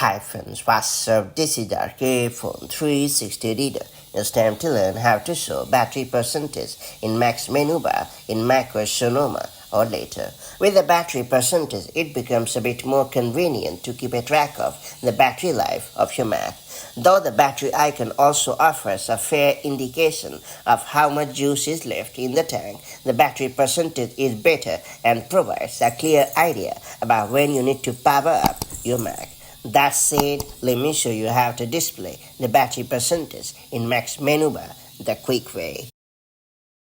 Hi friends, what's up? This is our iPhone 360 reader. It's time to learn how to show battery percentage in Mac's menu bar in macOS Sonoma or later. With the battery percentage, it becomes a bit more convenient to keep a track of the battery life of your Mac. Though the battery icon also offers a fair indication of how much juice is left in the tank, the battery percentage is better and provides a clear idea about when you need to power up your Mac. That said, let me show you how to display the battery percentage in Mac's menu bar the quick way.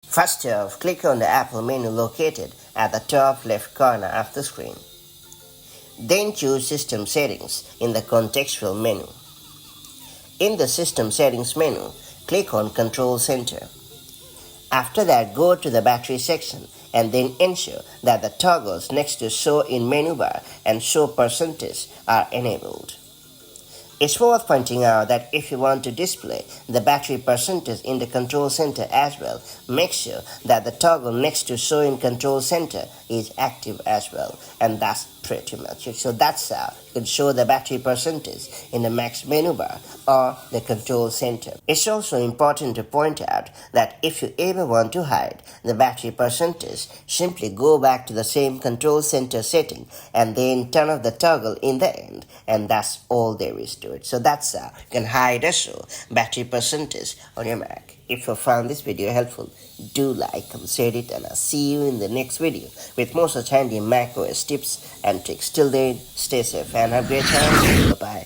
First off, click on the Apple menu located at the top left corner of the screen. Then choose System Settings in the contextual menu. In the System Settings menu, click on Control Center. After that, go to the battery section and then ensure that the toggles next to Show in Menu Bar and Show Percentage are enabled. It's worth pointing out that if you want to display the battery percentage in the Control Center as well, make sure that the toggle next to Show in Control Center is active as well. And that's pretty much it. So that's how you can show the battery percentage in the Mac's menu bar or the Control Center. It's also important to point out that if you ever want to hide the battery percentage, simply go back to the same Control Center setting and then turn off the toggle in the end, and that's all there is to it. So that's how you can hide or show battery percentage on your Mac. If you found this video helpful, do like, comment, share it, and I'll see you in the next video with more such handy macOS tips and tricks. Till then, stay safe and have a great time. Bye-bye.